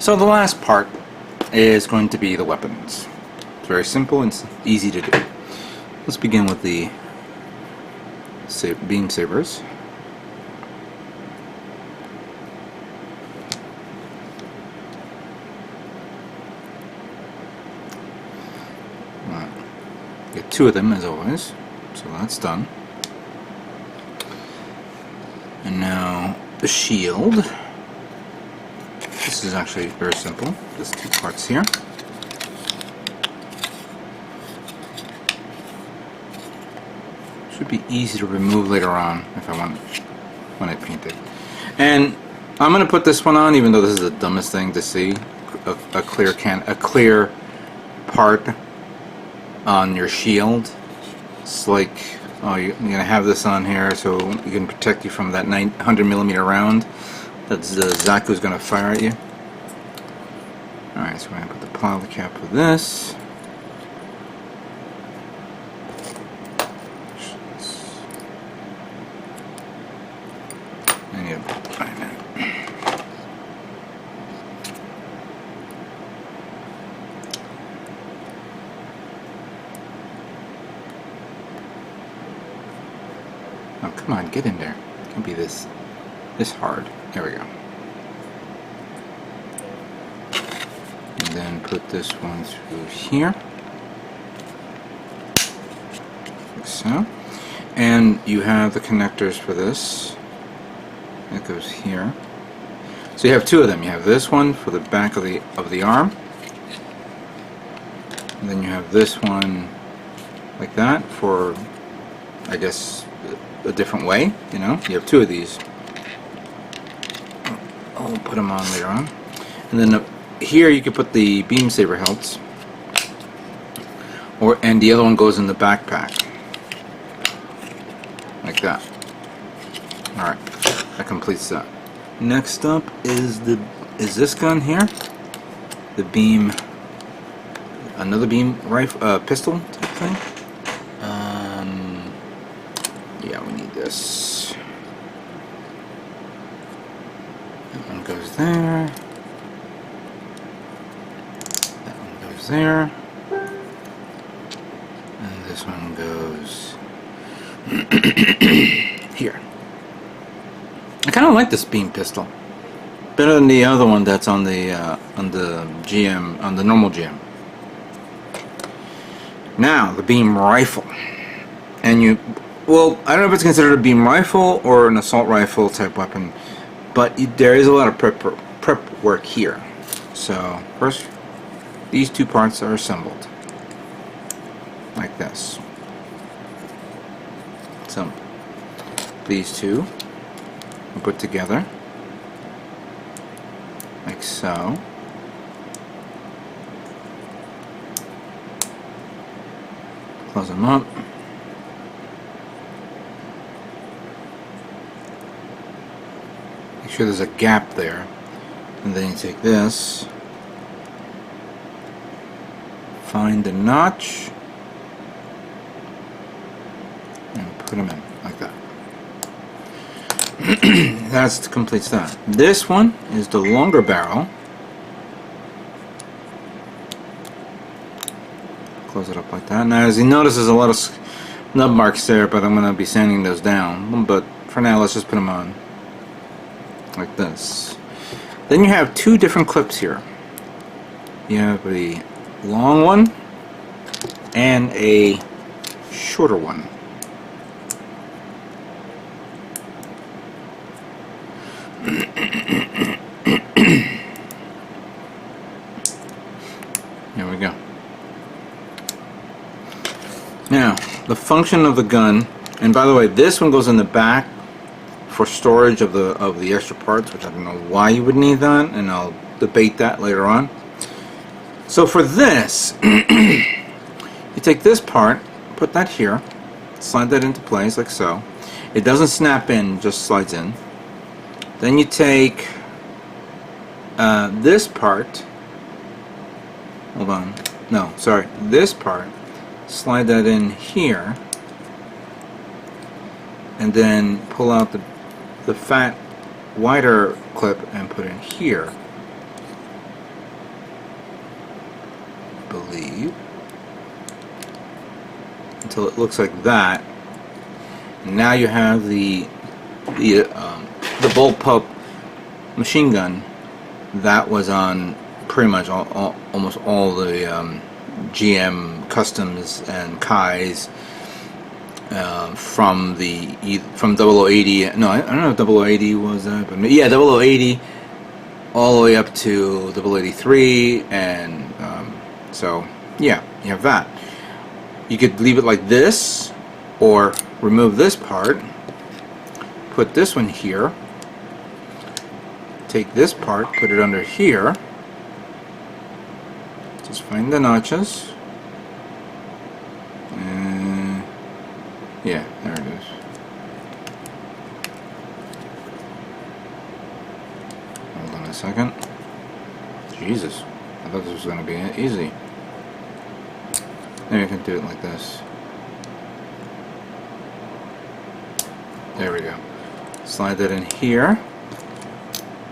So the last part is going to be the weapons. It's very simple and it's easy to do. Let's begin with the beam sabers. Get two of them as always, so that's done. And now the shield. This is actually very simple, just two parts here. Should be easy to remove later on if I want, when I paint it. And I'm going to put this one on, even though this is the dumbest thing to see, a clear part on your shield. It's like, oh, you're going to have this on here so you can protect you from that 900mm round that Zaku's going to fire at you. Alright, so we're going to put the pile cap of this. I need to find that. Oh, come on, get in there. It can't be this hard. There we go. And then put this one through here. Like so. And you have the connectors for this. It goes here. So you have two of them. You have this one for the back of the arm. And then you have this one like that for, I guess, a different way, you know. You have two of these. I'll put them on later on. And then here you can put the beam saber hilts, and the other one goes in the backpack, like that. All right, that completes that. Next up is this gun here, the beam, another beam rifle, pistol type thing. Yeah, we need this. That one goes there. That one goes there. And this one goes here. I kind of like this beam pistol better than the other one that's on the GM, on the normal GM. Now the beam rifle, and well, I don't know if it's considered a beam rifle or an assault rifle type weapon, but there is a lot of prep work here. So first, these two parts are assembled like this. So these two are put together like so. Close them up. Make sure there's a gap there, and then you take this, find the notch, and put them in like that. That completes that. This one is the longer barrel. Close it up like that. Now, as you notice, there's a lot of snub marks there, but I'm going to be sanding those down. But for now, let's just put them on like this. Then you have two different clips here. You have a long one and a shorter one. There we go. Now, the function of the gun, and by the way, this one goes in the back for storage of the extra parts, which I don't know why you would need that, and I'll debate that later on. So for this, you take this part, put that here, slide that into place like so. It doesn't snap in, just slides in. Then you take this part, hold on, no, sorry, this part, slide that in here, and then pull out the fat, wider clip and put it in here. believe, until it looks like that. Now you have the Bullpup machine gun that was on pretty much almost all the GM Customs and Kais from 0080. No, I don't know if 0080 was that, but yeah, 0080 all the way up to 0083, and so yeah, you have that. You could leave it like this, or remove this part, put this one here, take this part, put it under here, just find the notches, and yeah, there it is. Hold on a second. Jesus, I thought this was going to be easy. Maybe I can do it like this. There we go. Slide that in here.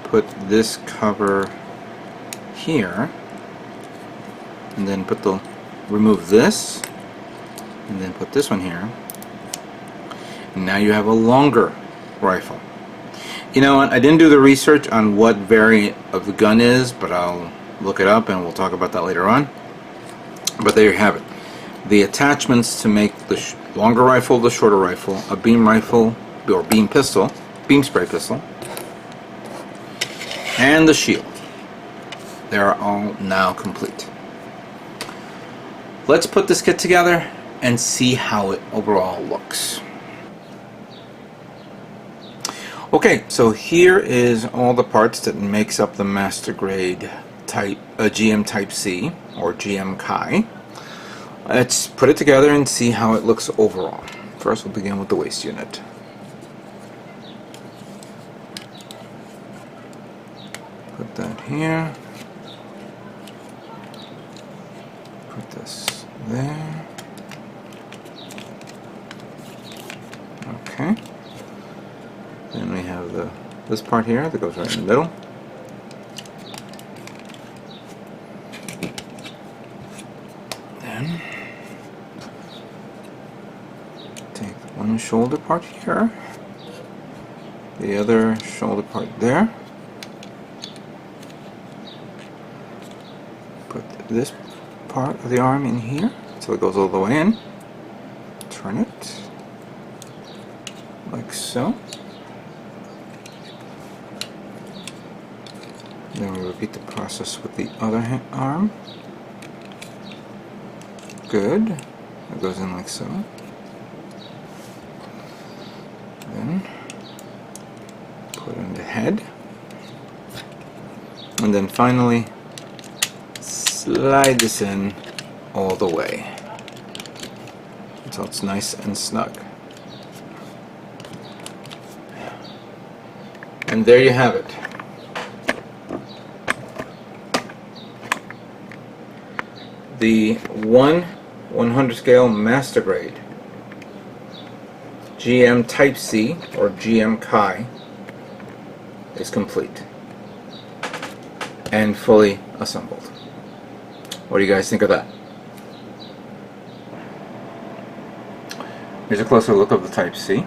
Put this cover here, and then remove this, and then put this one here. And now you have a longer rifle. You know what? I didn't do the research on what variant of the gun is, but I'll look it up and we'll talk about that later on. But there you have it. The attachments to make the longer rifle, the shorter rifle, a beam rifle, or beam pistol, beam spray pistol, and the shield. They are all now complete. Let's put this kit together and see how it overall looks. Okay, so here is all the parts that makes up the master grade type GM Type C or GM Kai. Let's put it together and see how it looks overall. First, we'll begin with the waist unit. Put that here. Put this there. Okay. Then we have this part here that goes right in the middle. Then take one shoulder part here, the other shoulder part there. Put this part of the arm in here so it goes all the way in. Turn it like so. Then we repeat the process with the other arm. Good. That goes in like so. Then put in the head. And then finally slide this in all the way until it's nice and snug. And there you have it. The 1/100 scale master grade GM Type C or GM Kai is complete and fully assembled. What do you guys think of that? Here's a closer look of the Type C.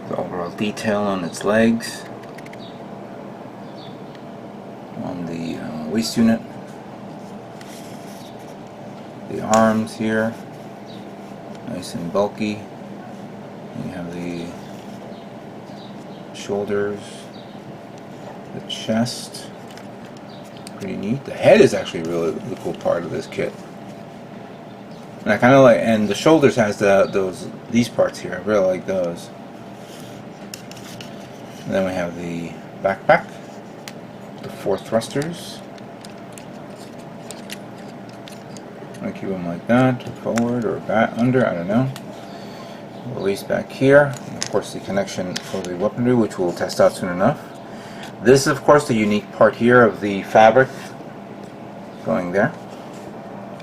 The overall detail on its legs, on the waist unit, the arms here, nice and bulky. And you have the shoulders, the chest, pretty neat. The head is actually really the cool part of this kit. And I kind of like, and the shoulders has these parts here. I really like those. And then we have the backpack, the 4 thrusters. I keep them like that, forward or back, under, I don't know. Release back here, and of course the connection for the weaponry, which we'll test out soon enough. This is of course the unique part here of the fabric going there,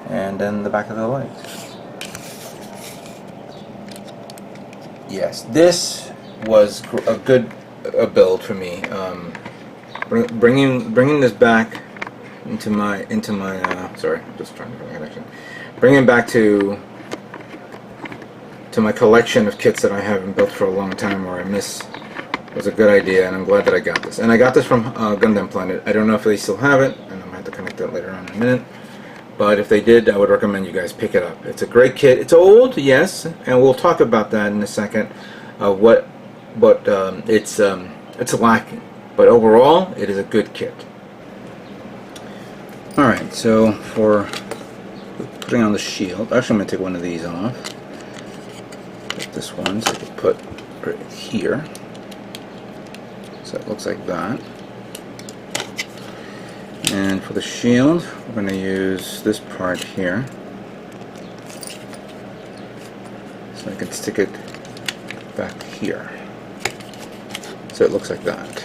and then the back of the legs. Yes, this was a good build for me. Bringing this back into my sorry, I'm just trying to find a connection. Bring him back to my collection of kits that I haven't built for a long time, or I miss. Was a good idea, and I'm glad that I got this. And I got this from Gundam Planet. I don't know if they still have it, and I'm going to have to connect that later on in a minute. But if they did, I would recommend you guys pick it up. It's a great kit. It's old, yes, and we'll talk about that in a second. It's lacking, but overall, it is a good kit. All right, so for putting on the shield, actually, I'm going to take one of these off. Put this one, so I can put right here. So it looks like that. And for the shield, we're going to use this part here. So I can stick it back here. So it looks like that.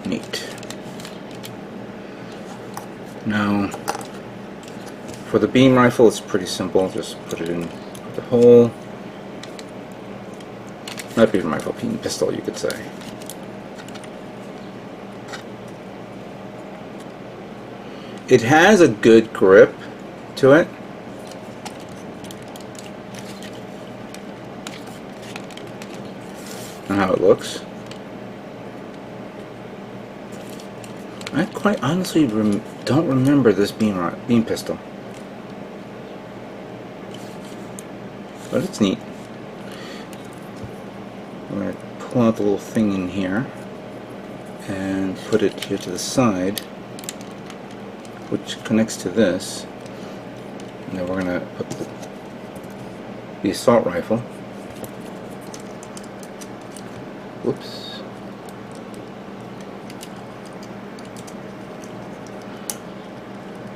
Neat. Now, for the beam rifle, it's pretty simple. Just put it in the hole. Not beam rifle, beam pistol, you could say. It has a good grip to it. And how it looks. I quite honestly don't remember this beam pistol. But it's neat. I'm going to pull out the little thing in here and put it here to the side, which connects to this, and then we're going to put the assault rifle. Whoops.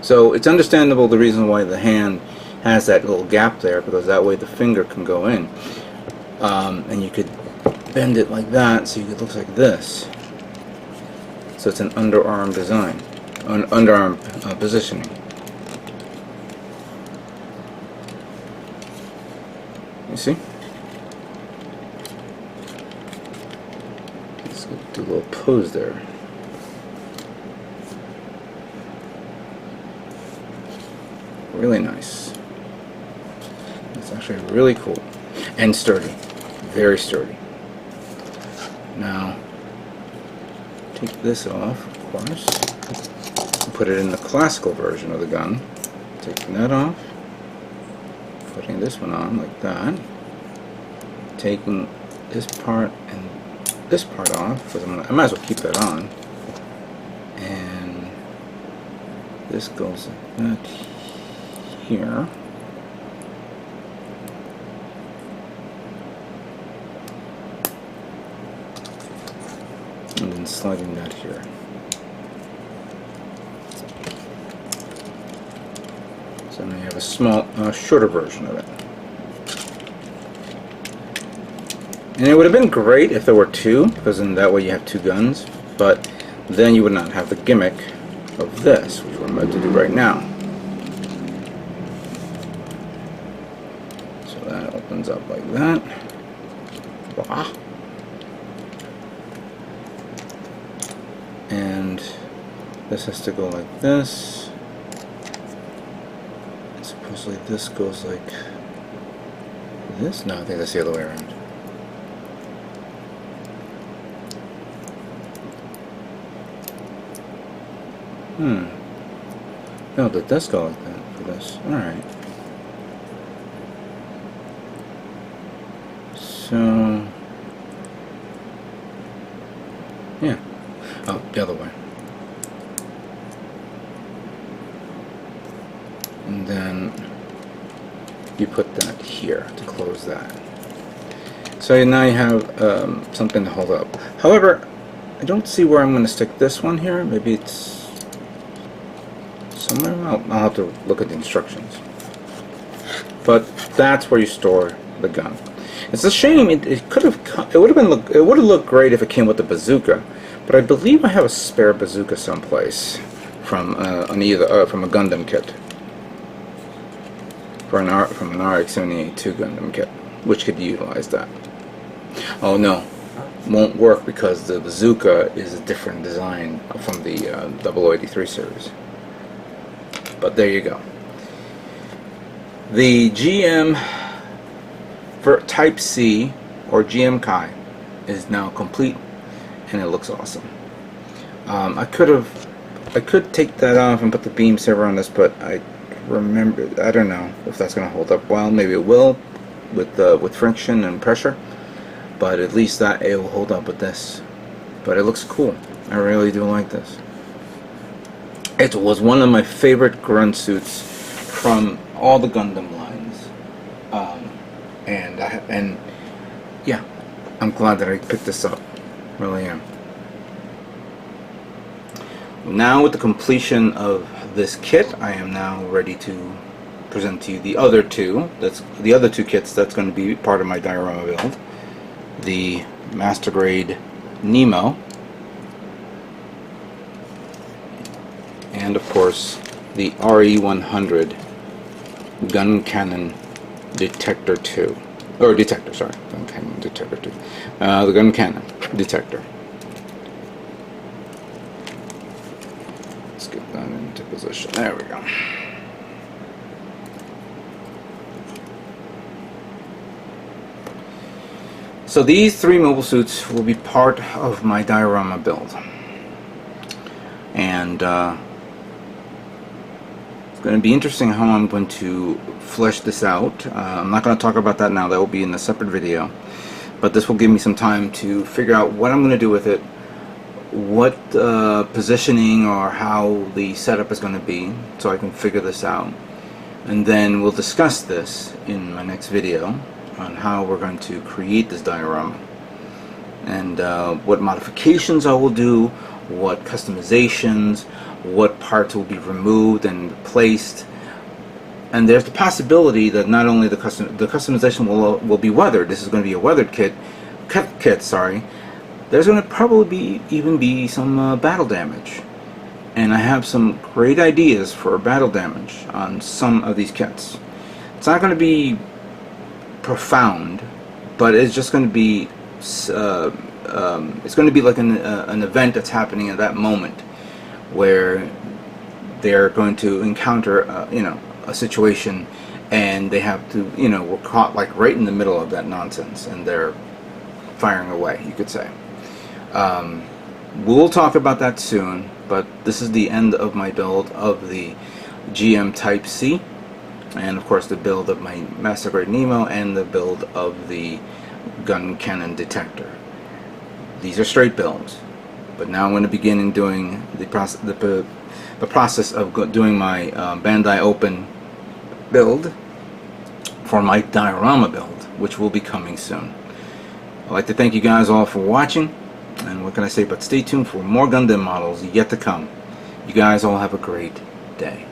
So it's understandable the reason why the hand has that little gap there, because that way the finger can go in. And you could bend it like that so it looks like this. So it's an underarm design. On underarm positioning. You see? Let's do a little pose there. Really nice. It's actually really cool. And sturdy. Very sturdy. Now, take this off, of course. Put it in the classical version of the gun. Taking that off, putting this one on like that, taking this part and this part off, because I might as well keep that on, and this goes like that here. And then sliding that here. So now you have a small, shorter version of it. And it would have been great if there were two, because in that way you have two guns, but then you would not have the gimmick of this, which we're about to do right now. So that opens up like that. Blah. And this has to go like this. Supposedly this goes like this? No, I think that's the other way around. No, that does go like that for this. Alright. So, yeah. Oh, the other way. And then you put that here to close that. So now you have something to hold up. However, I don't see where I'm going to stick this one here. Maybe it's somewhere. I'll have to look at the instructions. But that's where you store the gun. It's a shame. It could have. It would have looked great if it came with the bazooka. But I believe I have a spare bazooka someplace from from a Gundam kit. From an RX-78-2 Gundam kit, which could utilize that. Oh no, won't work because the bazooka is a different design from the 0083 series. But there you go. The GM for Type C or GM Kai is now complete, and it looks awesome. I could take that off and put the beam saber on this, but I don't know if that's going to hold up well. Maybe it will with friction and pressure, but at least that it will hold up with this. But it looks cool. I really do like this. It was one of my favorite grunt suits from all the Gundam lines, and yeah, I'm glad that I picked this up. Really am. Now, with the completion of this kit, I am now ready to present to you the other two. That's the other two kits that's going to be part of my diorama build. The Master Grade Nemo, and of course the RE100 Gun Cannon Detector 2, or Detector, sorry, Gun Cannon Detector 2, the Gun Cannon Detector. Let's get that into position. There we go. So these three mobile suits will be part of my diorama build, and it's going to be interesting how I'm going to flesh this out. I'm not going to talk about that now. That will be in a separate video, but this will give me some time to figure out what I'm going to do with it, what positioning or how the setup is going to be, so I can figure this out, and then we'll discuss this in my next video on how we're going to create this diorama, and what modifications I will do, what customizations, what parts will be removed and replaced. And there's the possibility that not only the customization will be weathered. This is going to be a weathered kit. Sorry. There's going to probably even be some battle damage, and I have some great ideas for battle damage on some of these kits. It's not going to be profound, but it's just going to be it's going to be like an event that's happening at that moment, where they're going to encounter a situation, and they have to, we're caught like right in the middle of that nonsense, and they're firing away, you could say. We'll talk about that soon, but this is the end of my build of the GM Type C, and of course the build of my Master Grade Nemo, and the build of the Gun Cannon Detector. These are straight builds, but now I'm going to begin doing the process of doing my Bandai Open build for my diorama build, which will be coming soon. I'd like to thank you guys all for watching, and what can I say but stay tuned for more Gundam models yet to come. You guys all have a great day.